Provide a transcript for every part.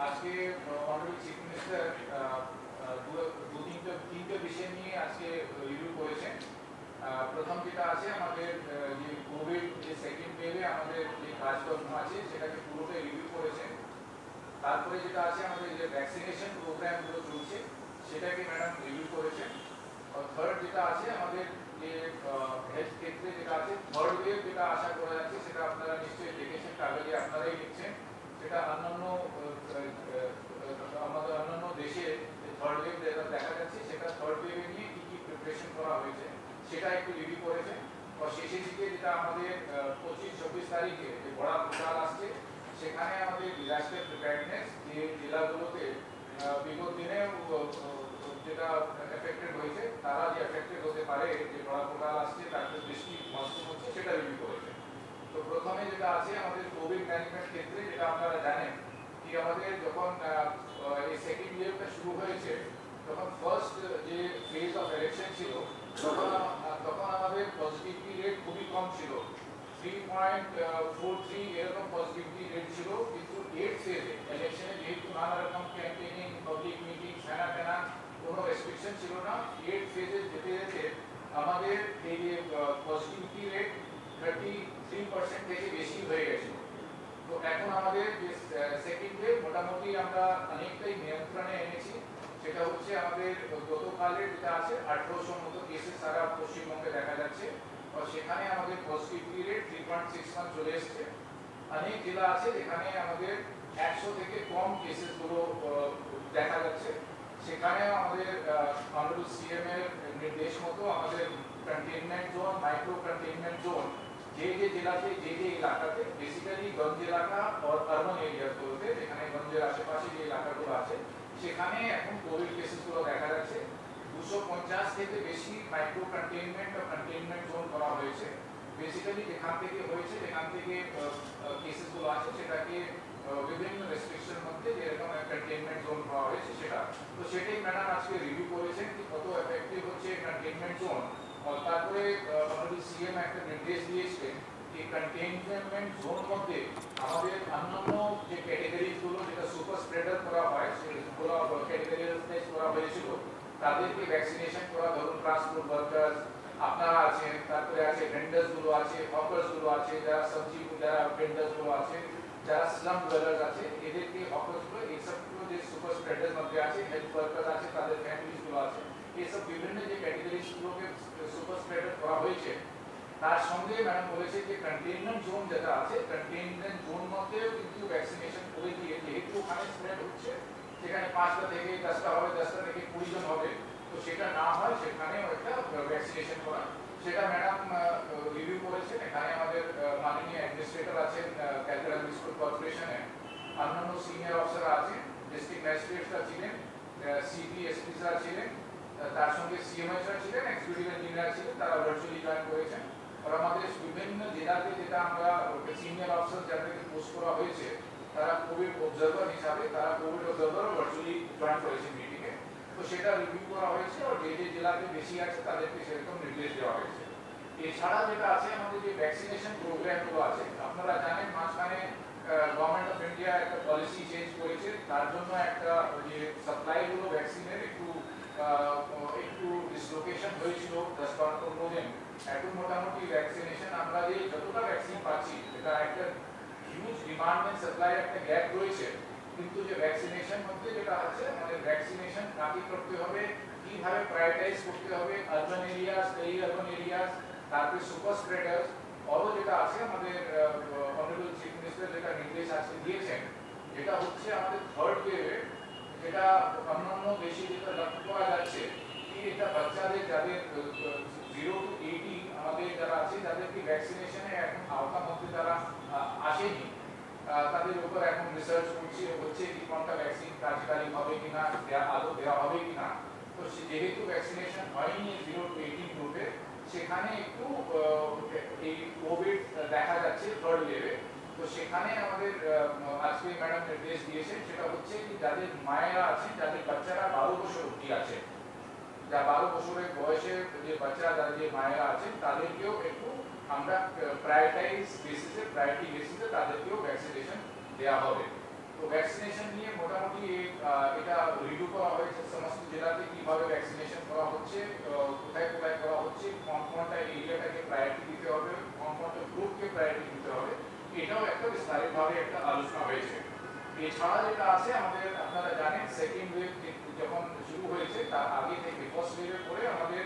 আজকে honourable chief minister তিনটে বিষয় নিয়ে আজকে রিভিউ করেছেন। প্রথম যেটা আছে আমাদের যে কোভিড যে সেকেন্ড ওয়েভে আমাদের যে কাজকর্ম আছে সেটাকে পুরোটাই রিভিউ করেছেন। তারপরে যেটা আছে আমাদের যে ভ্যাকসিনেশন প্রোগ্রামগুলো চলছে সেটাকে ম্যাডাম রিভিউ করেছেন। আর থার্ড যেটা আছে আমাদের যে হেলথ ক্ষেত্রে যেটা আছে থার্ড ওয়েভ যেটা আশা করা যাচ্ছে সেটা আপনারা নিশ্চয়ই দেখেছেন, কাগজে আপনারাই লিখছেন। সেটা অন্যান্য আমাদের অন্যান্য দেশে থার্ড ওয়েভ যেটা দেখা যাচ্ছে সেটা থার্ড ওয়েভে নিয়ে কী কী প্রিপারেশন করা হয়েছে সেটা একটু রিভিউ করেছেন। আর শেষের দিকে যেটা আমাদের 25-26 তারিখে যে বড় পোর্টাল আসছে সেখানে আমাদের ডিজাস্টার প্রিপেয়ারনেস যে জেলাগুলোতে বিগত দিনে যেটা এফেক্টেড হয়েছে তারা যে এফেক্টেড হতে পারে যে বড় পোর্টাল আসছে তাদের দৃষ্টি মজবুত হচ্ছে সেটা রিভিউ করেছে। তো প্রথমে যেটা আছে আমাদের কোভিড ম্যানেজমেন্ট ক্ষেত্রে যেটা আপনারা জানেন কি আমাদের যখন এই সেকেন্ড ওয়েভটা শুরু হয়েছে তখন ফার্স্ট যে ফেজ অফ ইলেকশন ছিল তখন আমাদের পজিটিভিটি রেট খুবই কম ছিল, 3.43 এরকম পজিটিভিটি রেট ছিল। কিন্তু 8 ফেজে ইলেকশনে যেহেতু নানা রকম ক্যাম্পেইনিং পাবলিক মিটিং সেনা কোনো রেস্ট্রিকশন ছিল না, 8 ফেজে যেতে যেতে আমাদের এই যে পজিটিভিটি রেট 33% থেকে বেশি হয়ে গেছিল। তো এখন আমাদের যে সেকেন্ড ওয়েভ মোটামুটি আমরা অনেকটাই নিয়ন্ত্রণে এনেছি। সেটা হচ্ছে আমাদের গতকালের যেটা আছে 1800 মতো কেসেস সারা পশ্চিমবঙ্গে দেখা যাচ্ছে। আর সেখানে আমাদের পজিটিভিটি রেট 3.61 চলে এসছে। অনেক জেলা আছে যেখানে আমাদের 100 থেকে কম কেসেসগুলো দেখা যাচ্ছে। সেখানে আমাদের অনারেবল সিএম এর নির্দেশ মতো আমাদের containment zone, micro containment zone যে জেলাতে যে এলাকাতে বেসিক্যালি গঞ্জ এলাকা আর আরবান এরিয়াগুলোতে যেখানে গঞ্জের আশেপাশে যে এলাকাগুলো আছে সেখানে এখন কোভিড কেসেসগুলো দেখা যাচ্ছে। 250 থেকে বেশি মাইক্রো কন্টেইনমেন্ট বা কন্টেইনমেন্ট জোন করা হয়েছে। বেসিক্যালি যেখান থেকে হয়েছে যেখান থেকে কেসেসগুলো আছে সেটাকে বিভিন্ন রেস্ট্রিকশনের মধ্যে যেরকম কন্টেইনমেন্ট জোন করা হয়েছে সেটা। তো সেটাই ম্যাডাম আজকে রিভিউ করেছেন কি কত এফেক্টিভ হচ্ছে কন্টেইনমেন্ট জোন। তারপরে অনারেবল সিএম একটা নির্দেশ দিয়েছিলেন যে কন্টেইনমেন্ট জোন মধ্যে আমাদের অন্যান্য যে ক্যাটাগরিজগুলো যেটা সুপার স্প্রেডার করা হয় সেগুলো ক্যাটাগরিজ করা হয়েছিল তাদেরকে ভ্যাকসিনেশন করা, ধরুন ট্রান্সপোর্ট ওয়ার্কার্স আপনারা আছেন, তারপরে আছে ভেন্ডার্সগুলো আছে, হকার্সগুলো আছে, যারা সবজি যারা ভেন্ডার্সগুলো আছে, যারা স্লাম ডুয়েলার্স আছে এদেরকে হকার্সগুলো এইসবগুলো যে সুপার স্প্রেডার মধ্যে আছে, হেলথ ওয়ার্কার আছে, তাদের ফ্যামিলিজগুলো আছে, এইসব বিভিন্ন যে ক্যাটাগরিজগুলোকে সুপার স্প্রেডার করা হয়েছে। তার সঙ্গে ম্যাডাম বলেছে যে কন্টেইনমেন্ট জোন যেটা আছে কন্টেইনমেন্ট জোন মধ্যেও কিন্তু ভ্যাকসিনেশন করে দিয়ে যেহেতু ওখানে স্প্রেড হচ্ছে সেখানে 5টা থেকে 10টা হবে, 10টা থেকে 20 জন হবে, তো সেটা না হয় সেখানেও একটা ভ্যাকসিনেশন করা সেটা ম্যাডাম রিভিউ করেছেন। এখানে আমাদের মাননীয় অ্যাডমিনিস্ট্রেটর আছেন ক্যালকাটা মিউনিসিপাল কর্পোরেশনে, অন্যান্য সিনিয়র অফিসার আছেন, ডিস্ট্রিক্ট ম্যাজিস্ট্রেটরা ছিলেন, সিপি এসপিরা ছিলেন, তার সঙ্গে সিএমএসরা ছিলেন, এক্সিকিউটিভ ইঞ্জিনিয়ার ছিলেন, তারা ভার্চুয়ালি জয়েন করেছেন। আর আমাদের বিভিন্ন জেলাতে যেটা আমরা সিনিয়র অফিসার যাদেরকে পোস্ট করা হয়েছে তারা কোভিড অবজারভার হিসাবে তারা কোভিড অবজারভার ভার্চুয়ালি জয়েন করেছেন মিটিংয়ে। তো সেটা রিভিউ করা হয়েছে আর যে জেলাতে বেশি আছে তাদেরকে সেরকম নির্দেশ দেওয়া হয়েছে। এছাড়া যেটা আছে আমাদের যে ভ্যাকসিনেশন প্রোগ্রামগুলো আছে আপনারা জানেন মাঝখানে গভর্নমেন্ট অফ ইন্ডিয়া একটা পলিসি চেঞ্জ করেছে, তার জন্য একটা যে সাপ্লাইগুলো ভ্যাকসিনের একটু ডিসলোকেশন হয়েছিল 10-15 দিন। এখন মোটামুটি ভ্যাকসিনেশন আমরা যে যতটা ভ্যাকসিন পাচ্ছি এটা একটা হিউজ ডিমান্ড এন্ড সাপ্লাই একটা গ্যাপ রয়েছে, কিন্তু যে ভ্যাকসিনেশন মধ্যে যেটা আছে আমাদের ভ্যাকসিনেশন কাকে করতে হবে, কিভাবে প্রায়োরিটাইজ করতে হবে, urban areas, peri urban areas, তারপরে সুপার স্প্রেডার্স, আরও যেটা আছে আমাদের অনারেবল চিফ মিনিস্টার যেটা নির্দেশ আজকে দিয়েছেন যেটা হচ্ছে আমাদের থার্ড ওয়েভে যেটা অন্যান্য দেশে যেটা লক্ষ্য করা যাচ্ছে কি এটা বাচ্চাদের যাদের 0 to 18 আমাদের যারা আছে যাদেরকে ভ্যাকসিনেশনে এখন আওতার মধ্যে যারা আসেনি তাদের উপর এখন রিসার্চ হচ্ছে কি কোনটা ভ্যাকসিন কার্যকারী হবে কিনা, আদৌ দেওয়া হবে কিনা। তো যেহেতু ভ্যাকসিনেশন হয়নি 0 to 18 গ্রুপে সেখানে একটু এই কোভিড দেখা যাচ্ছে থার্ড ওয়েভে। তো সেখানে আমাদের আজকে ম্যাডাম নির্দেশ দিয়েছেন সেটা হচ্ছে কি যাদের মায়েরা আছেন যাদের বাচ্চারা 12 বছর অবধি আছে, যা 12 বছরের বয়সে যে বাচ্চারা যাদের যে মায়েরা আছেন তাদেরকেও একটু আমরা প্রায়োরিটি বেসিসে তাদেরকেও ভ্যাকসিনেশন দেওয়া হবে। তো ভ্যাকসিনেশন নিয়ে মোটামুটি এটা রিভিউ করা হয়েছে সমস্ত জেলাতে কিভাবে ভ্যাকসিনেশন করা হচ্ছে, কোথায় কোথায় করা হচ্ছে, কোন কোনটা এরিয়াটাকে প্রায়োরিটি দিতে হবে, কোন কোনটা গ্রুপকে প্রায়োরিটি দিতে হবে, এটাও একটা বিস্তারিতভাবে একটা আলোচনা হয়েছে। এছাড়া যেটা আছে আমাদের আপনারা জানেন সেকেন্ড ওয়েভ যখন শুরু হয়েছে তার আগে থেকে ফার্স্ট ওয়েভের পরে আমাদের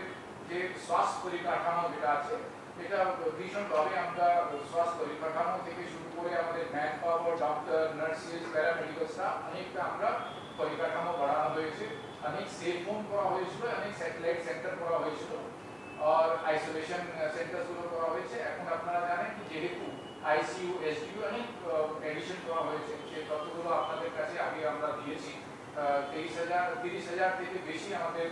যে স্বাস্থ্য পরিকাঠামো যেটা আছে এটা ভীষণভাবে আমরা স্বাস্থ্য পরিকাঠামো থেকে শুরু করে আমাদের man power, doctor, nurses, paramedical staff অনেকটা আমরা পরিকাঠামো বাড়ানো হয়েছে, অনেক সেফ হোম করা হয়েছিল, অনেক স্যাটেলাইট সেন্টার করা হয়েছিল আর আইসোলেশন সেন্টারগুলো করা হয়েছে। এখন আপনারা জানেন কি যেহেতু আইসিইউ, এসডিইউ অনেক এডিশন করা হয়েছে, সেই তথ্যগুলো আপনাদের কাছে আগে আমরা দিয়েছি। 30,000 থেকে বেশি আমাদের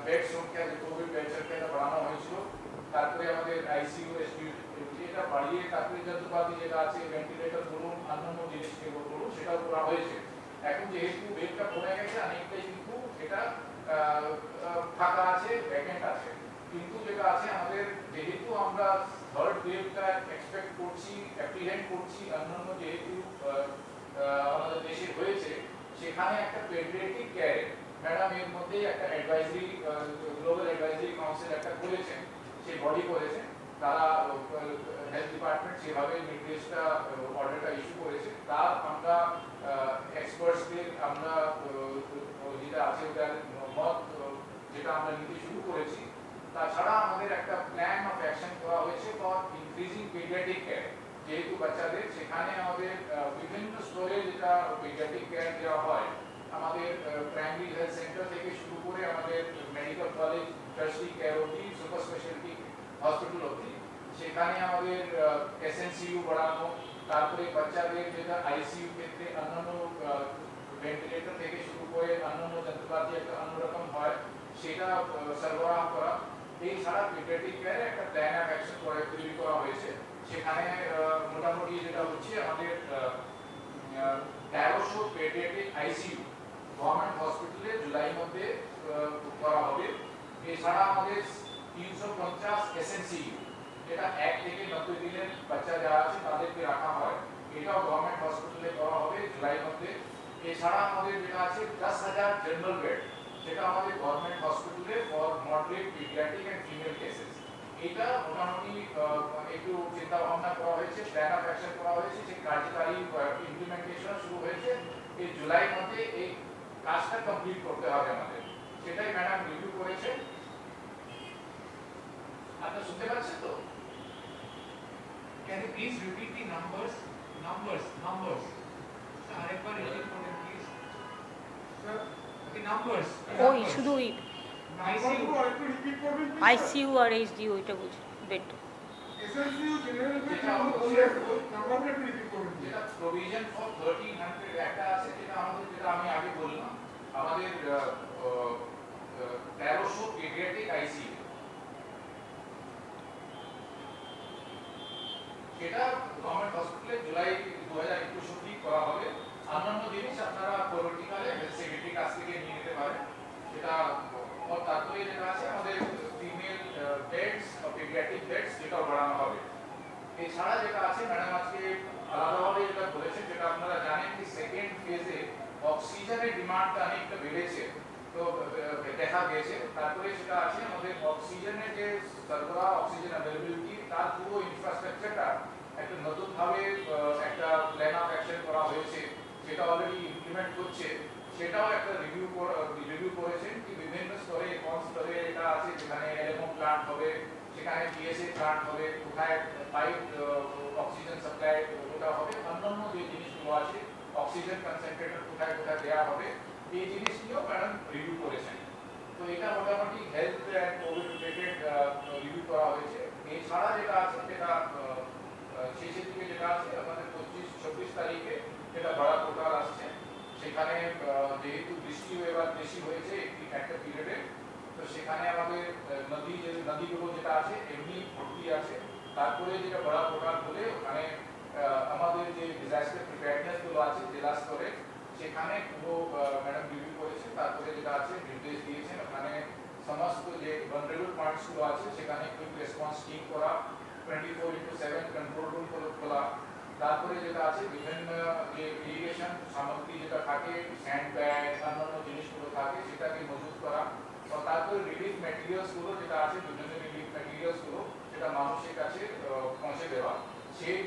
বেড সংখ্যা, যে কোভিড বেড সংখ্যাটা বাড়ানো হয়েছিল। তারপরে আমাদের আইসিইউ, এসডিইউ এটা বাড়িয়ে তারপরে যন্ত্রপাতি যেটা আছে ভেন্টিলেটর বলুন, অন্যান্য জিনিস বলুন, সেটাও করা হয়েছে। এখন যেহেতু বেডটা কমে গেছে অনেকটাই কিন্তু এটা ফাঁকা আছে, ভ্যাকেন্ট আছে, কিন্তু যেটা আছে আমাদের যেহেতু আমরা থার্ড ওয়েভটা এক্সপেক্ট করছি, অ্যাপ্রিহেন্ড করছি, অন্যান্য যেহেতু আমাদের দেশে হয়েছে, সেখানে একটা পেডিয়াট্রিক কেয়ার ম্যাডাম এর মধ্যে একটা অ্যাডভাইজারি, গ্লোবাল অ্যাডভাইজারি কাউন্সিল একটা করেছেন, সেই বডি করেছেন, তারা হেলথ ডিপার্টমেন্ট সেভাবে নির্দেশটা অর্ডারটা ইস্যু করেছে। তার আমরা এক্সপার্টসদের আমরা যেটা আছে ওটার মত যেটা আমরা নিতে শুরু করেছি। তাছাড়া আমাদের একটা প্ল্যান অফ অ্যাকশন করা হয়েছে ফর ইনক্রিজিং পেডিয়াট্রিক কেয়ার, যেহেতু বাচ্চাদের সেখানে আমাদের বিভিন্ন স্তরে যেটা পেডিয়াট্রিক কেয়ার দেওয়া হয়, আমাদের প্রাইমারি হেলথ সেন্টার থেকে শুরু করে আমাদের মেডিকেল কলেজ, টার্সিয়ারি কেয়ার অবধি, সুপার স্পেশালিটি হসপিটাল অবধি, সেখানে আমাদের এসএনসিইউ বাড়ানো, তারপরে বাচ্চাদের যেটা আইসিইউ ক্ষেত্রে অন্যান্য ভেন্টিলেটর থেকে শুরু করে অন্যান্য যন্ত্রপাতি একটা অন্যরকম হয় সেটা সরবরাহ করা। এই ছাড়া পেডিয়াট্রিক কেয়ারে একটা প্ল্যান অফ অ্যাকশন তৈরি করা হয়েছে। সেখানে মোটামুটি যেটা হচ্ছে আমাদের 1300 পেডিয়াট্রিক আইসিইউ গভর্নমেন্ট হসপিটালে জুলাই মধ্যে করা হবে। এছাড়া আমাদের 350 এসএনসিইউ, যেটা 1 থেকে 90 দিনের বাচ্চা যারা আছে তাদেরকে রাখা হয়, এটাও গভর্নমেন্ট হসপিটালে করা হবে জুলাই মধ্যে। এছাড়া আমাদের যেটা আছে 10,000 জেনারেল বেড, সেটা আমাদের গভর্নমেন্ট হসপিটালে for moderate paediatric and female cases. এটা মোটামুটি একটু চিন্তা ভাবনা করা হয়েছে, প্ল্যান অফ অ্যাকশন করা হয়েছে, যে কার্যকারী ইমপ্লিমেন্টেশন শুরু হয়েছে। এই জুলাই মধ্যে এই কাজটা কমপ্লিট করতে হবে আমাদের, সেটাই ম্যাডাম রিভিউ করেছেন। আপনারা শুনতে পাচ্ছেন তো? Can you please repeat the numbers? Numbers. Sir, arekbar repeat koren please. Sir, the numbers. ওই শুধু ওই ICU. আইসিইউ আর এইচডিইউ ওইটা বলছি, বেড। SNCU general bed নাম্বারটা একটু রিপিট করুন। যেটা প্রভিশন ফর 1300 একটা আছে, যেটা আমাদের, যেটা আমি আগে বললাম, আমাদের 1300 পেডিয়াট্রিক আইসিইউ, সেটা গভর্নমেন্ট হসপিটালে জুলাই 2021 অবধি করা হবে। অন্যান্য জিনিস আপনারা পলিটিক্যালে হেলথ সেক্রেটারি কাছ থেকে নিয়ে নিতে পারেন। সেটা তারপরে যেটা আছে আমাদের ফিমেল বেডস বা পেডিয়াট্রিক বেডস, যেটা বাড়ানো হবে। এছাড়া যেটা আছে ম্যাডাম আজকে আলাদাভাবে যেটা বলেছেন, যেটা আপনারা জানেন কি সেকেন্ড ফেজে অক্সিজেনের ডিমান্ডটা অনেকটা বেড়েছে, তো দেখা গেছে। তারপরে সেটা আছে আমাদের অক্সিজেনের যে সরবরাহ, অক্সিজেন অ্যাভেলেবিলিটি, তার পুরো ইনফ্রাস্ট্রাকচারটা একটা নতুনভাবে একটা প্ল্যান অফ অ্যাকশন করা হয়েছে, সেটা অলরেডি ইমপ্লিমেন্ট করছে। সেটাও একটা রিভিউ করেছেন কি বিভিন্ন স্তরে, কোন স্তরে এটা আছে, যেখানে এলএমও প্ল্যান্ট হবে, সেখানে পিএসএ প্ল্যান্ট হবে, কোথায় পাইপ অক্সিজেন সাপ্লাই ওটা হবে, অন্যান্য যে জিনিসগুলো আছে অক্সিজেন কনসেন্ট্রেটর কোথায় কোথায় দেওয়া হবে, এই জিনিসগুলো ম্যাডাম রিভিউ করেছেন। তো এটা মোটামুটি health and Covid related review করা হয়েছে। এছাড়া যেটা আছে, যেটা শেষের দিকে যেটা আছে আমাদের 25-26 তারিখে যেটা বড় পোর্টাল আসছে, সেখানে যেহেতু বৃষ্টি এবার বেশি হয়েছে একটা পিরিয়ডে, তো সেখানে আমাদের নদীগুলো যেটা আছে এমনি ভর্তি আছে। তারপরে যেটা বড় পোর্টাল বলে ওখানে আমাদের যে ডিজাস্টার প্রিপেয়ারনেস গুলো আছে জেলা স্তরে, সেখানে পুরো ম্যাডাম রিভিউ করেছে। তারপরে যেটা আছে নির্দেশ দিয়েছেন ওখানে সমস্ত যে ভালনারেবল পয়েন্টস গুলো আছে সেখানে কুইক রেসপন্স টিম করা, 24/7 কন্ট্রোল রুম খোলা। তারপরে যেটা আছে বিভিন্ন যে ইরিগেশন থাকে, স্যান্ড ব্যাগ, অন্যান্য জিনিসগুলো থাকে, সেটাকে মজুত করা। তারপরে রিলিফ ম্যাটেরিয়ালসগুলো যেটা আছে, বিভিন্ন রিলিফ ম্যাটেরিয়ালসগুলো সেটা মানুষের কাছে পৌঁছে দেওয়া। সেই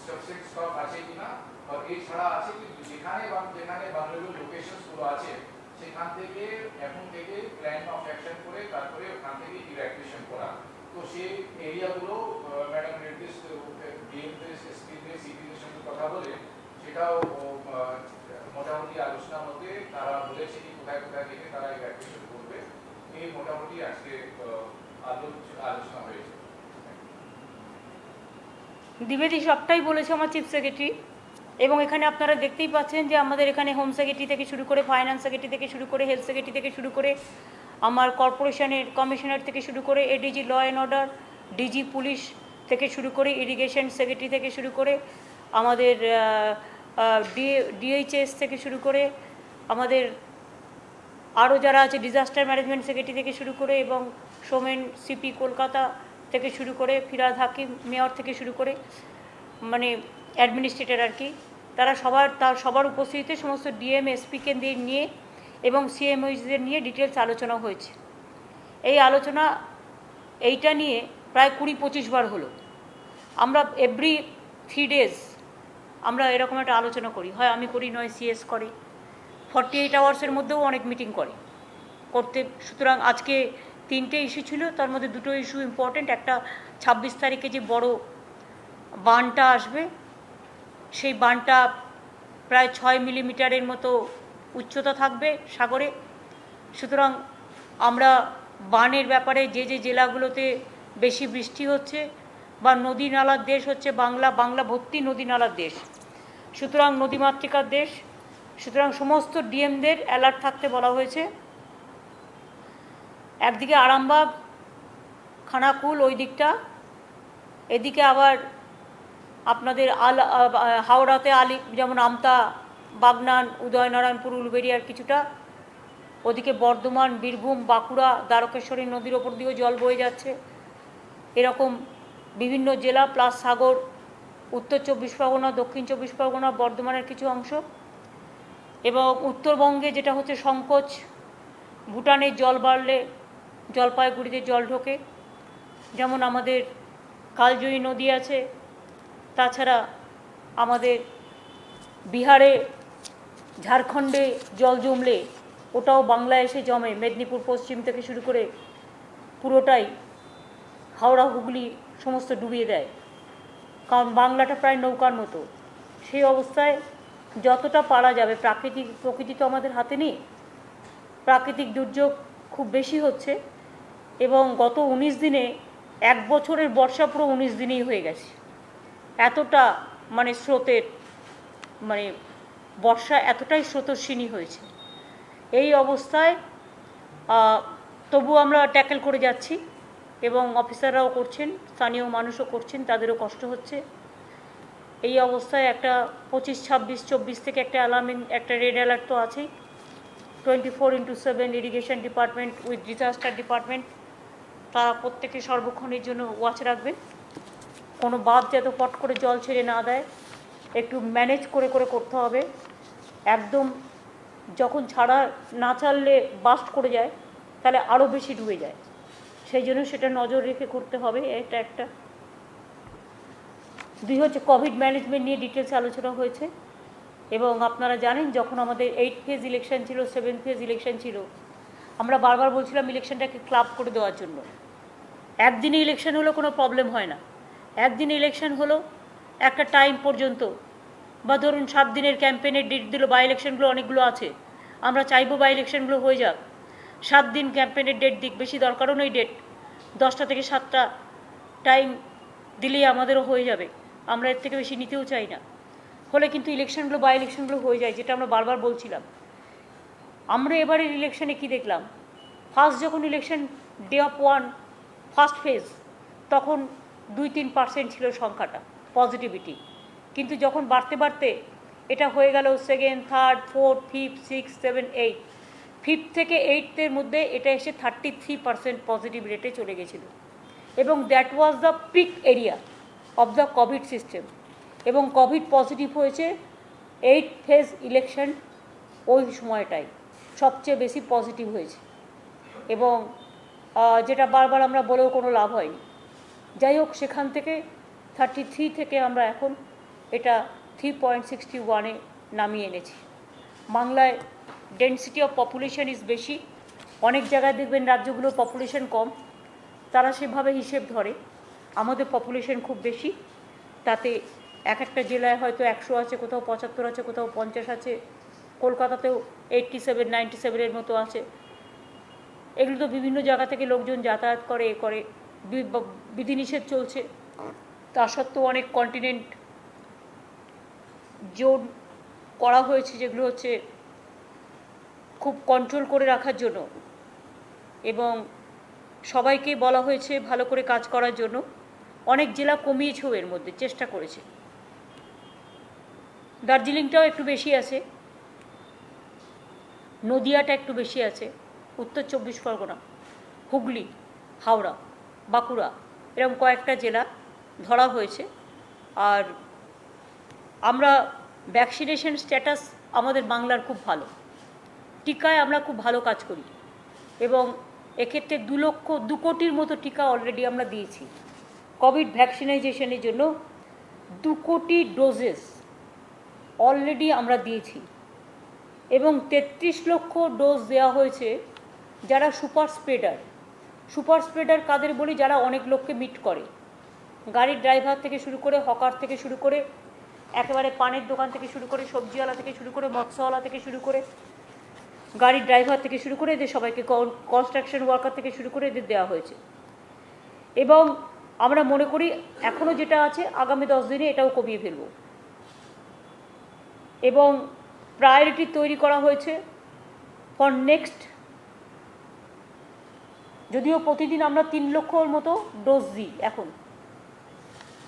সাবসেট স্টক আছে কিনা, আর এছাড়া আছে কি যেখানে যেখানে ভালনারেবল লোকেশনসগুলো আছে সেখান থেকে এখন থেকে প্ল্যান অফ অ্যাকশন করে তারপরে ওখান থেকে ইভ্যাকুয়েশন করা। তো সেই এরিয়াগুলো ম্যাডাম নির্দিষ্ট ডিএমদের এসপিদের সিপিদের সঙ্গে কথা বলে সেটাও মোটামুটি আলোচনার মধ্যে তারা বলেছে কি কোথায় কোথায় থেকে তারা ইভ্যাকুয়েশন করবে। এই মোটামুটি আজকে আলোচনা হয়েছে। দ্বিবেদী সবটাই বলেছে আমার চিফ সেক্রেটারি, এবং এখানে আপনারা দেখতেই পাচ্ছেন যে আমাদের এখানে হোম সেক্রেটারি থেকে শুরু করে, ফাইন্যান্স সেক্রেটারি থেকে শুরু করে, হেলথ সেক্রেটারি থেকে শুরু করে, আমার কর্পোরেশনের কমিশনার থেকে শুরু করে, ADG law and order, DG police থেকে শুরু করে, ইরিগেশন সেক্রেটারি থেকে শুরু করে, আমাদের ডিএইচএস থেকে শুরু করে, আমাদের আরও যারা আছে ডিজাস্টার ম্যানেজমেন্ট সেক্রেটারি থেকে শুরু করে, এবং সোমেন সিপি কলকাতা থেকে শুরু করে, ফিরাদ হাকিম মেয়র থেকে শুরু করে, মানে অ্যাডমিনিস্ট্রেটর আর কি, তারা সবার উপস্থিতিতে সমস্ত ডিএম এসপিকে নিয়ে এবং সিএমওইদের নিয়ে ডিটেলস আলোচনা হয়েছে। এই আলোচনা এইটা নিয়ে প্রায় 20-25 বার হলো। আমরা এভরি 3 days আমরা এরকম একটা আলোচনা করি, হয় আমি করি নয় সিএস করে, 48 আওয়ার্সের মধ্যেও অনেক মিটিং করতে। সুতরাং আজকে 3টে ইস্যু ছিল, তার মধ্যে 2টো ইস্যু ইম্পর্টেন্ট। একটা 26 তারিখে যে বড় বানটা আসবে, সেই বানটা প্রায় 6 মিলিমিটারের মতো উচ্চতা থাকবে সাগরে। সুতরাং আমরা বানের ব্যাপারে যে জেলাগুলোতে বেশি বৃষ্টি হচ্ছে বা নদী নালার দেশ হচ্ছে বাংলা ভর্তি নদী নালার দেশ, সুতরাং নদীমাতৃকার দেশ, সুতরাং সমস্ত ডিএমদের অ্যালার্ট থাকতে বলা হয়েছে। একদিকে আরামবাগ, খানাকুল ওই দিকটা, এদিকে আবার আপনাদের হাওড়াতে যেমন আমতা, বাগনান, উদয়নারায়ণপুর, উলুবেড়িয়ার কিছুটা, ওদিকে বর্ধমান, বীরভূম, বাঁকুড়া, দ্বারকেশ্বরী নদীর ওপর দিয়েও জল বয়ে যাচ্ছে। এরকম বিভিন্ন জেলা প্লাস সাগর, উত্তর 24 পরগনা, দক্ষিণ 24 পরগনা, বর্ধমানের কিছু অংশ, এবং উত্তরবঙ্গে যেটা হচ্ছে সংকোচ, ভুটানের জল বাড়লে জলপাইগুড়িতে জল ঢোকে, যেমন আমাদের কালজয়ী নদী আছে। তাছাড়া আমাদের বিহারে, ঝাড়খণ্ডে জল জমলে ওটাও বাংলায় এসে জমে, মেদিনীপুর পশ্চিম থেকে শুরু করে পুরোটাই হাওড়া হুগলি সমস্ত ডুবিয়ে দেয়, কারণ বাংলাটা প্রায় নৌকার মতো। সেই অবস্থায় যতটা পারা যাবে, প্রকৃতি তো আমাদের হাতে নেই, প্রাকৃতিক দুর্যোগ খুব বেশি হচ্ছে, এবং গত 19 দিনে 1 বছরের বর্ষা পুরো 19 দিনেই হয়ে গেছে। এতটা মানে স্রোতের বর্ষা এতটাই স্রোতস্বিনী হয়েছে। এই অবস্থায় তবু আমরা ট্যাকেল করে যাচ্ছি, এবং অফিসাররাও করছেন, স্থানীয় মানুষও করছেন, তাদেরও কষ্ট হচ্ছে। এই অবস্থায় একটা 25, 26, 24 থেকে একটা একটা রেড অ্যালার্ট তো আছেই। 24x7 irrigation department with disaster department তারা প্রত্যেকে সর্বক্ষণের জন্য ওয়াচ রাখবেন। কোনো বাঁধ যাতে পট করে জল ছেড়ে না দেয়, একটু ম্যানেজ করে করতে হবে। একদম যখন না ছাড়লে বাস্ট করে যায় তাহলে আরও বেশি ডুবে যায়, সেই জন্য সেটা নজর রেখে করতে হবে। এটা একটা। 2 হচ্ছে কোভিড ম্যানেজমেন্ট নিয়ে ডিটেলস আলোচনা হয়েছে, এবং আপনারা জানেন যখন আমাদের 8 ফেজ ইলেকশন ছিল, 7 ফেজ ইলেকশন ছিল, আমরা বারবার বলছিলাম ইলেকশনটাকে ক্লাব করে দেওয়ার জন্য। একদিনে ইলেকশন হলো কোনো প্রবলেম হয় না, একদিন ইলেকশন হলো একটা টাইম পর্যন্ত, বা ধরুন 7 দিনের ক্যাম্পেইনের ডেট দিল, বাই ইলেকশনগুলো অনেকগুলো আছে, আমরা চাইবো বাই ইলেকশনগুলো হয়ে যাক, 7 দিন ক্যাম্পেইনের ডেট দিক, বেশি দরকারও নেই ডেট, 10টা থেকে 7টা টাইম দিলেই আমাদেরও হয়ে যাবে, আমরা এর থেকে বেশি নিতেও চাই না। হলে কিন্তু ইলেকশনগুলো বাই ইলেকশনগুলো হয়ে যায়, যেটা আমরা বারবার বলছিলাম। আমরা এবারের ইলেকশনে কি দেখলাম, ফার্স্ট যখন election day of 1 first phase, তখন 2-3% ছিল সংখ্যাটা পজিটিভিটি, কিন্তু যখন বাড়তে বাড়তে এটা হয়ে গেল 2nd, 3rd, 4th, 5th, 6th, 7th, 8th, 5th থেকে 8th মধ্যে এটা এসে 33% পজিটিভ রেটে চলে গেছিল, এবং that was the peak area of the covid system. এবং কোভিড পজিটিভ হয়েছে 8 ফেজ ইলেকশন ওই সময়টাই সবচেয়ে বেশি পজিটিভ হয়েছে। এবং যেটা বারবার আমরা বলেও কোনো লাভ হয়নি। যাই হোক, সেখান থেকে 33 থেকে আমরা এখন এটা 3.61-এ নামিয়ে এনেছি। বাংলায় ডেন্সিটি অফ পপুলেশন ইজ বেশি, অনেক জায়গায় দেখবেন রাজ্যগুলোর পপুলেশন কম, তারা সেভাবে হিসেব ধরে। আমাদের পপুলেশন খুব বেশি, তাতে এক একটা জেলায় হয়তো 100 আছে, কোথাও 75 আছে, কোথাও 50 আছে, কলকাতাতেও 87-97-এর মতো আছে। এগুলো তো বিভিন্ন জায়গা থেকে লোকজন যাতায়াত করে, বিধিনিষেধ চলছে। তা সত্ত্বেও অনেক কন্টিনেন্ট জোন করা হয়েছে, যেগুলো হচ্ছে খুব কন্ট্রোল করে রাখার জন্য, এবং সবাইকে বলা হয়েছে ভালো করে কাজ করার জন্য। অনেক জেলা কমিয়েছেও, এর মধ্যে চেষ্টা করেছে। দার্জিলিংটাও একটু বেশি আছে, নদিয়াটা একটু বেশি আছে, উত্তর 24 পরগনা, হুগলি, হাওড়া, বাঁকুড়া, এরকম কয়েকটা জেলা ধরা হয়েছে। আর আমরা ভ্যাকসিনেশন স্ট্যাটাস আমাদের বাংলার খুব ভালো, টিকায় আমরা খুব ভালো কাজ করি, এবং এক্ষেত্রে 2 কোটির মতো টিকা অলরেডি আমরা দিয়েছি। কোভিড ভ্যাকসিনাইজেশনের জন্য 2 কোটি ডোজেস অলরেডি আমরা দিয়েছি, এবং 33 লক্ষ ডোজ দেওয়া হয়েছে যারা সুপার স্প্রেডার। সুপার স্প্রেডার কাদের বলি? যারা অনেক লোককে মিট করে, গাড়ির ড্রাইভার থেকে শুরু করে, হকার থেকে শুরু করে, একেবারে পানের দোকান থেকে শুরু করে, সবজিওয়ালা থেকে শুরু করে, মৎস্যওয়ালা থেকে শুরু করে, গাড়ির ড্রাইভার থেকে শুরু করে, এদের সবাইকে, কনস্ট্রাকশন ওয়ার্কার থেকে শুরু করে এদের দেওয়া হয়েছে। এবং আমরা মনে করি এখনও যেটা আছে আগামী 10 দিনে এটাও কমিয়ে ফেলব। এবং প্রায়োরিটি তৈরি করা হয়েছে ফর নেক্সট, যদিও প্রতিদিন আমরা 3 লক্ষর মতো ডোজ দিই এখন।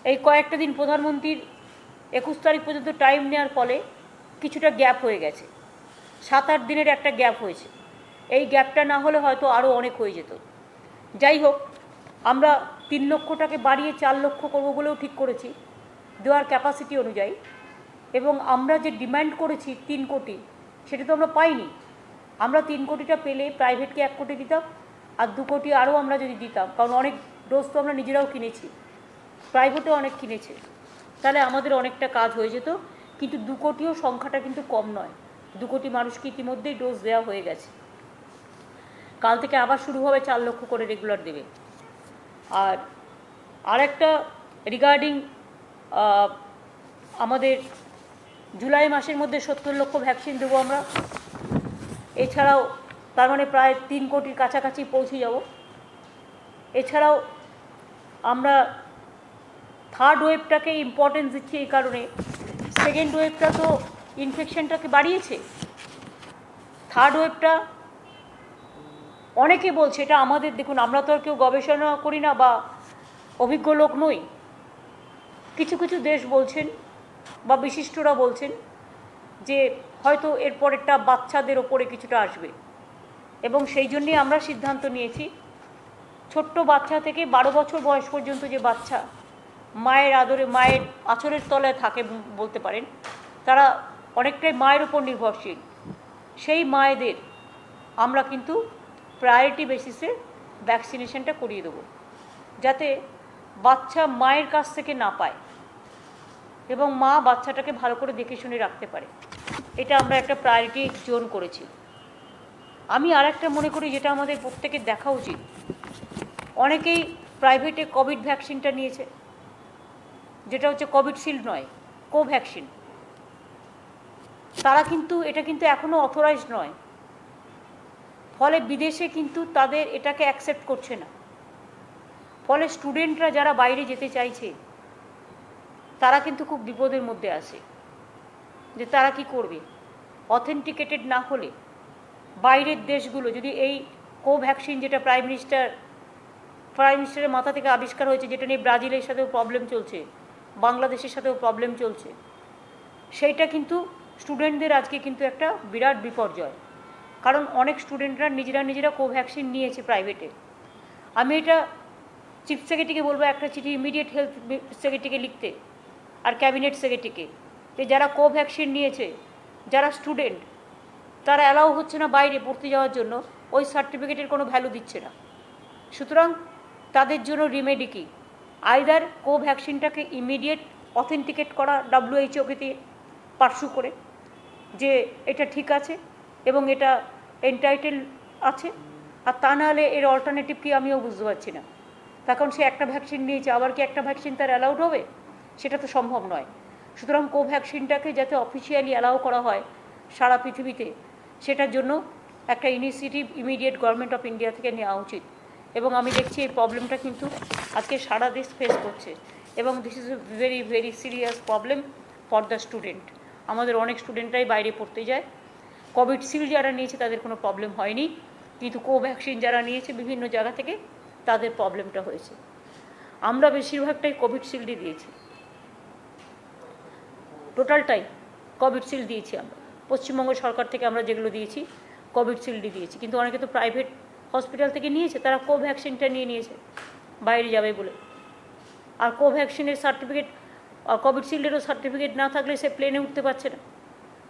এই কয়েকটা দিন প্রধানমন্ত্রীর 21 তারিখ পর্যন্ত টাইম নেওয়ার ফলে কিছুটা গ্যাপ হয়ে গেছে, 7-8 দিনের একটা গ্যাপ হয়েছে। এই গ্যাপটা না হলে হয়তো আরও অনেক হয়ে যেত। যাই হোক, আমরা 3 লক্ষটাকে বাড়িয়ে 4 লক্ষ করবো বলেও ঠিক করেছি, দেওয়ার ক্যাপাসিটি অনুযায়ী। এবং আমরা যে ডিমান্ড করেছি 3 কোটি, সেটা তো আমরা পাইনি। আমরা 3 কোটিটা পেলে প্রাইভেটকে 1 কোটি দিতাম, আর 2 কোটি আরও আমরা যদি দিতাম, কারণ অনেক ডোজ তো আমরা নিজেরাও কিনেছি, প্রাইভেটেও অনেক কিনেছে, তাহলে আমাদের অনেকটা কাজ হয়ে যেত। কিন্তু 2 কোটিও সংখ্যাটা কিন্তু কম নয়, 2 কোটি মানুষকে ইতিমধ্যেই ডোজ দেওয়া হয়ে গেছে। কাল থেকে আবার শুরু হবে, 4 লক্ষ করে রেগুলার দেবে। আর আরেকটা রিগার্ডিং আমাদের জুলাই মাসের মধ্যে 70 লক্ষ ভ্যাকসিন দেবো আমরা। এছাড়াও তার মানে প্রায় 3 কোটির কাছাকাছি পৌঁছে যাব। এছাড়াও আমরা থার্ড ওয়েভটাকে ইম্পর্টেন্স দিচ্ছি এই কারণে, সেকেন্ড ওয়েভটা তো ইনফেকশনটাকে বাড়িয়েছে, থার্ড ওয়েভটা অনেকে বলছে, এটা আমাদের, দেখুন আমরা তো আর কেউ গবেষণা করি না বা অভিজ্ঞ লোক নই, কিছু কিছু দেশ বলছেন বা বিশিষ্টরা বলছেন যে হয়তো এরপরেরটা বাচ্চাদের ওপরে কিছুটা আসবে। এবং সেই জন্যই আমরা সিদ্ধান্ত নিয়েছি, ছোট্ট বাচ্চা থেকে 12 বছর বয়স পর্যন্ত যে বাচ্চা মায়ের আদরে, মায়ের আঁচলের তলায় থাকে বলতে পারেন, তারা অনেকটাই মায়ের উপর নির্ভরশীল, সেই মায়েদের আমরা কিন্তু প্রায়োরিটি বেসিসে ভ্যাকসিনেশনটা করিয়ে দেবো, যাতে বাচ্চা মায়ের কাছ থেকে না পায় এবং মা বাচ্চাটাকে ভালো করে দেখে শুনে রাখতে পারে। এটা আমরা একটা প্রায়োরিটি জোন করেছি। আমি আর একটা মনে করি যেটা আমাদের প্রত্যেকের দেখা উচিত, অনেকেই প্রাইভেটে কোভিড ভ্যাকসিনটা নিয়েছে, যেটা হচ্ছে কোভিডশিল্ড নয়, কোভ্যাক্সিন। তারা কিন্তু, এটা কিন্তু এখনও অথরাইজড নয়, ফলে বিদেশে কিন্তু তাদের এটাকে অ্যাকসেপ্ট করছে না। ফলে স্টুডেন্টরা যারা বাইরে যেতে চাইছে তারা কিন্তু খুব বিপদের মধ্যে আছে, যে তারা কি করবে। অথেন্টিকেটেড না হলে বাইরের দেশগুলো যদি এই কোভ্যাক্সিন, যেটা প্রাইম মিনিস্টারের মাথা থেকে আবিষ্কার হয়েছে, যেটা নিয়ে ব্রাজিলের সাথেও প্রবলেম চলছে, বাংলাদেশের সাথেও প্রবলেম চলছে, সেইটা কিন্তু স্টুডেন্টদের আজকে কিন্তু একটা বিরাট বিপর্যয়। কারণ অনেক স্টুডেন্টরা নিজেরা কোভ্যাক্সিন নিয়েছে প্রাইভেটে। আমি এটা চিফ সেক্রেটারিকে বলবো একটা চিঠি ইমিডিয়েট হেলথ সেক্রেটারিকে লিখতে, আর ক্যাবিনেট সেক্রেটারিকে, যে যারা কোভ্যাক্সিন নিয়েছে, যারা স্টুডেন্ট, তারা অ্যালাউ হচ্ছে না বাইরে পড়তে যাওয়ার জন্য, ওই সার্টিফিকেটের কোনো ভ্যালু দিচ্ছে না। সুতরাং তাদের জন্য রিমেডি কি? আইদার কোভ্যাক্সিনটাকে ইমিডিয়েট অথেন্টিকেট করা WHO-কে দিয়ে পার্সু করে যে এটা ঠিক আছে এবং এটা এন্টাইটেল আছে, আর তা নাহলে এর অল্টারনেটিভ কি আমিও বুঝতে পারছি না। তার কারণ সে একটা ভ্যাকসিন নিয়েছে, আবার কি একটা ভ্যাকসিন তার অ্যালাউড হবে? সেটা তো সম্ভব নয়। সুতরাং কোভ্যাক্সিনটাকে যাতে অফিসিয়ালি অ্যালাউ করা হয় সারা পৃথিবীতে, সেটার জন্য একটা initiative immediate government of India থেকে নেওয়া উচিত। এবং আমি দেখছি এই প্রবলেমটা কিন্তু আজকে সারা দেশ ফেস করছে, এবং this is a very very serious problem for the student. আমাদের অনেক স্টুডেন্টরাই বাইরে পড়তে যায়। কোভিডশিল্ড যারা নিয়েছে তাদের কোনো প্রবলেম হয়নি, কিন্তু কোভ্যাক্সিন যারা নিয়েছে বিভিন্ন জায়গা থেকে তাদের প্রবলেমটা হয়েছে। আমরা বেশিরভাগটাই কোভিডশিল্ডই দিয়েছি, টোটালটাই কোভিডশিল্ড দিয়েছি আমরা। পশ্চিমবঙ্গ সরকার থেকে আমরা যেগুলো দিয়েছি কোভিডশিল্ডই দিয়েছি, কিন্তু অনেকে তো প্রাইভেট হসপিটাল থেকে নিয়েছে, তারা কোভ্যাক্সিনটা নিয়েছে বাইরে যাবে বলে। আর কোভ্যাক্সিনের সার্টিফিকেট, কোভিডশিল্ডেরও সার্টিফিকেট না থাকলে সে প্লেনে উঠতে পারছে না,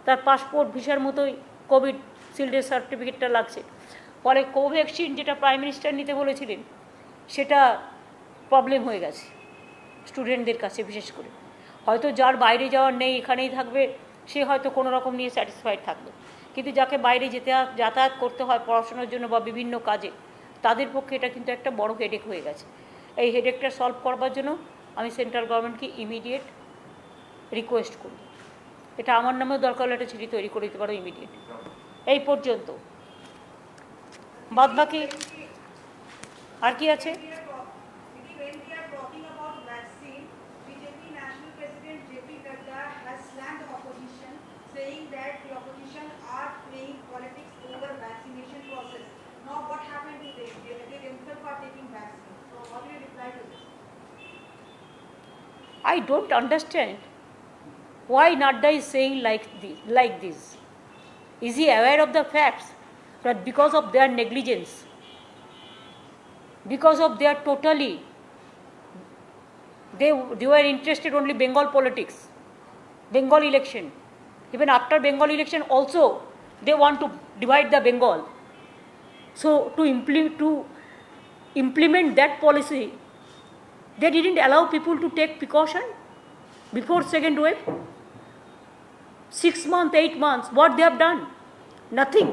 তার পাসপোর্ট ভিসার মতোই কোভিডশিল্ডের সার্টিফিকেটটা লাগছে। ফলে কোভ্যাক্সিন যেটা প্রাইম মিনিস্টার নিতে বলেছিলেন সেটা প্রবলেম হয়ে গেছে স্টুডেন্টদের কাছে। বিশেষ করে হয়তো যার বাইরে যাওয়ার নেই, এখানেই থাকবে, সে হয়তো কোনো রকম নিয়ে স্যাটিসফাইড থাকবে, কিন্তু যাকে বাইরে যাতায়াত করতে হয় পড়াশোনার জন্য বা বিভিন্ন কাজে, তাদের পক্ষে এটা কিন্তু একটা বড় হেডেক হয়ে গেছে। এই হেডেকটা সলভ করবার জন্য আমি সেন্ট্রাল গভর্নমেন্টকে ইমিডিয়েট রিকোয়েস্ট করি, এটা আমার নামেও দরকার হলে একটা চিঠি তৈরি করে দিতে পারো ইমিডিয়েট। এই পর্যন্ত। বাদবাকি আর কি আছে? saying that the opposition are playing politics over vaccination process. Now what happened to them? They themselves are taking vaccine. So how do you reply to this? I don't understand why Nadda is saying like this. Is he aware of the facts that because of their negligence, because of their totally, they were interested only Bengal politics, Bengal election. Even after Bengal election also, they want to divide the Bengal. So to implement that policy, they didn't allow people to take precaution before second wave. 6 months, 8 months, what they have done? Nothing.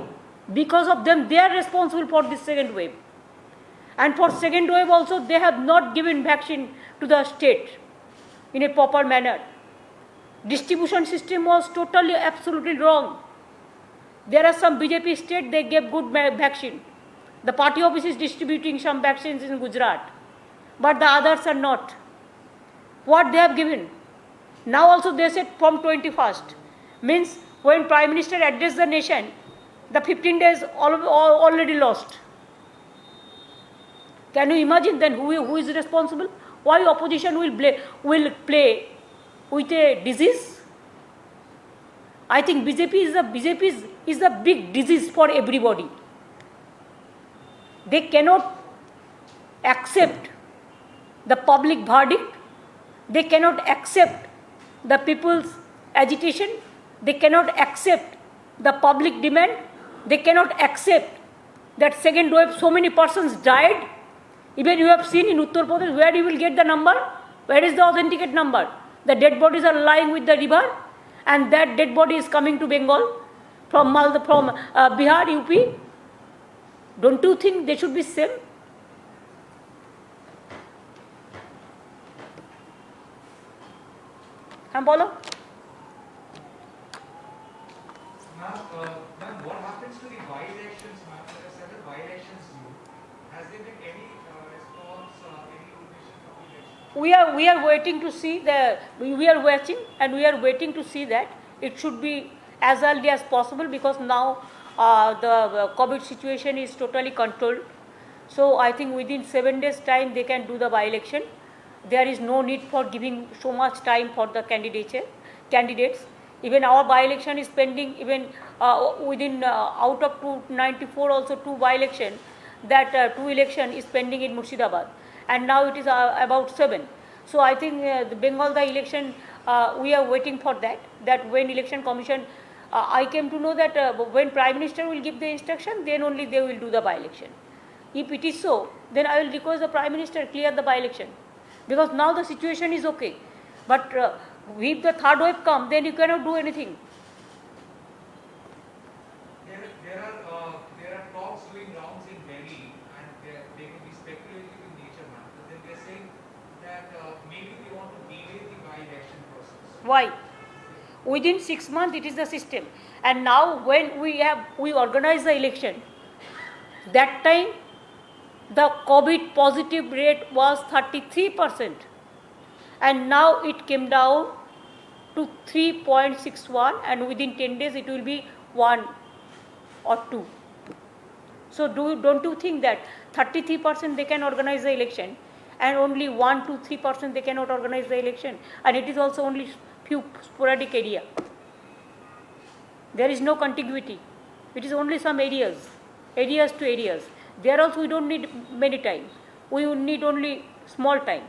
Because of them, they are responsible for this second wave. And for second wave also, they have not given vaccine to the state in a proper manner. Distribution system was totally, absolutely wrong. There are some BJP states, they gave good vaccine. The party office is distributing some vaccines in Gujarat, but the others are not. What they have given? Now also they said from 21st. Means when Prime Minister addressed the nation, the 15 days already lost. Can you imagine then who is responsible? Why opposition will play with a disease? I think BJP is the big disease for everybody. They cannot accept the public verdict. They cannot accept the people's agitation. They cannot accept the public demand. They cannot accept that second wave so many persons died. Even you have seen in Uttar Pradesh, where you will get the number? Where is the authenticate number? The dead bodies are lying with the river, and that dead body is coming to Bengal from Bihar, UP. Don't you think they should be same? Bolo. Ma'am, what happens to the by-elections, ma'am? There are several by-elections due. Has there been any response, any information from the election? We are waiting to see we are waiting to see that it should be as early as possible, because now the COVID situation is totally controlled. So I think within 7 days time they can do the by-election. There is no need for giving so much time for the candidates. Even our by-election is pending, even within out of 294 also 2 by-election, that 2 election is pending in Murshidabad, and now it is about 7. So I think the Bengal, the election, we are waiting for that when election commission I came to know that when Prime Minister will give the instruction, then only they will do the by-election. If it is so, then I will request the Prime Minister clear the by-election. Because now the situation is okay. But if the third wave come, then you cannot do anything. There are talks going rounds in Delhi, and they may be speculative in nature, ma'am. But then they're saying that maybe they want to delay the by-election process. Why? Within 6 months, it is the system. And now when we organize the election, that time the COVID positive rate was 33%. And now it came down to 3.61, and within 10 days it will be 1 or 2. So don't you think that 33% they can organize the election, and only 1 to 3% they cannot organize the election, and it is also only few sporadic area. There is no contiguity. It is only some areas to areas. There also we don't need many time. We will need only small time.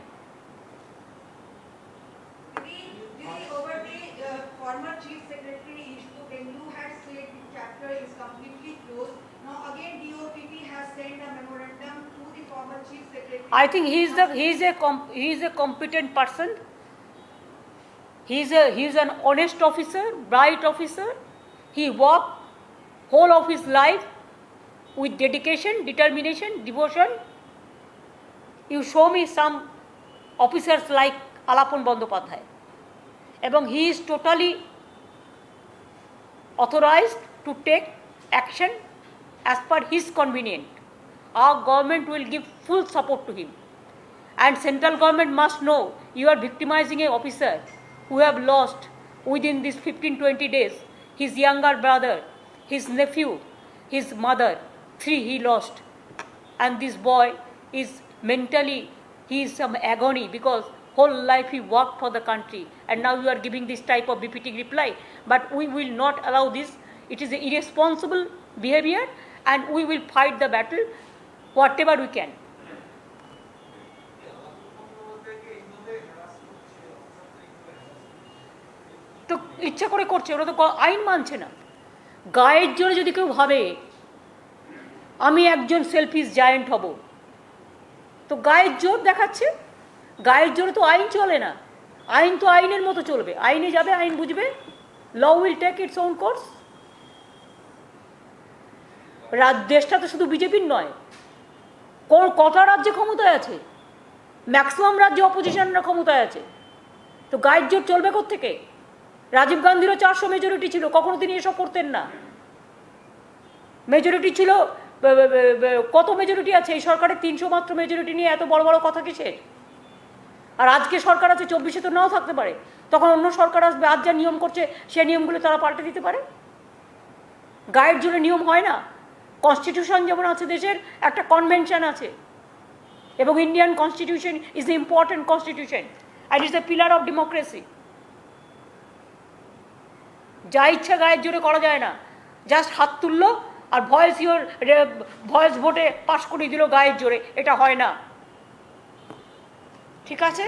Over the former Chief Secretary Ishtu Pendu had said the chapter is completely closed. Now again DOPP has sent a memorandum to the former Chief Secretary. I think he is a competent person. He is an honest officer, bright officer. He worked whole of his life with dedication, determination, devotion. You show me some officers like Alapon Bandyopadhyay. And he is totally authorized to take action as per his convenience. Our government will give full support to him. And central government must know you are victimizing an officer who have lost within these 15-20 days his younger brother, his nephew, his mother. 3 he lost. And this boy is mentally, he is some agony because whole life he worked for the country, and now you are giving this type of befitting reply. But we will not allow this. It is an irresponsible behavior, and we will fight the battle whatever we can. তো ইচ্ছা করে করছে, ওরা তো আইন মানছে না। গায়ের জোরে যদি কেউ ভাবে আমি একজন সেলফিশ জায়েন্ট হব, তো গায়ের জোর দেখাচ্ছে। গায়ের জোরে তো আইন চলে না। আইন তো আইনের মতো চলবে, আইনে যাবে, আইন বুঝবে। Law will take its own course. দেশটা তো শুধু বিজেপির নয়, কটা রাজ্যে ক্ষমতায় আছে, ম্যাক্সিমাম রাজ্যে অপোজিশনরা ক্ষমতায় আছে। তো গায়ের জোর চলবে কোত্থেকে? রাজীব গান্ধীরও 400 মেজরিটি ছিল, কখনো তিনি এসব করতেন না। মেজরিটি ছিল কত মেজরিটি আছে? এই সরকারের 300 মাত্র মেজরিটি নিয়ে এত বড় বড় কথা কিসের? আর আজকে সরকার আছে 24-এ তো নাও থাকতে পারে, তখন অন্য সরকার আসবে, আজ যা নিয়ম করছে সেই নিয়মগুলো তারা পাল্টে দিতে পারে। গায়ের জোরে নিয়ম হয় না। কনস্টিটিউশন যেমন আছে, দেশের একটা কনভেনশন আছে, এবং Indian constitution is the important constitution and is the pillar of democracy. যা ইচ্ছা গায়ের জোরে করা যায় না। জাস্ট হাত তুললো আর ভয়েস ভোটে পাশ করে দিল গায়ের জোরে, এটা হয় না। ঠিক আছে,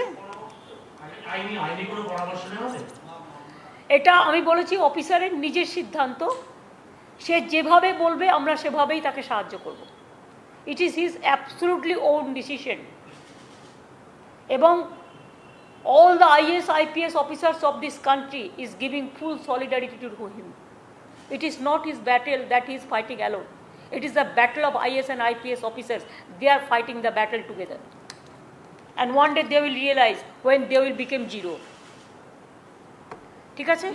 এটা আমি বলেছি অফিসারের নিজের সিদ্ধান্ত, সে যেভাবে বলবে আমরা সেভাবেই তাকে সাহায্য করব। It is his absolutely on decision. এবং all the IAS, IPS officers of this country is giving full solidarity to him. It is not his battle that he is fighting alone. It is the battle of IAS and IPS officers. They are fighting the battle together. And one day they will realize when they will become zero. ঠিক আছে?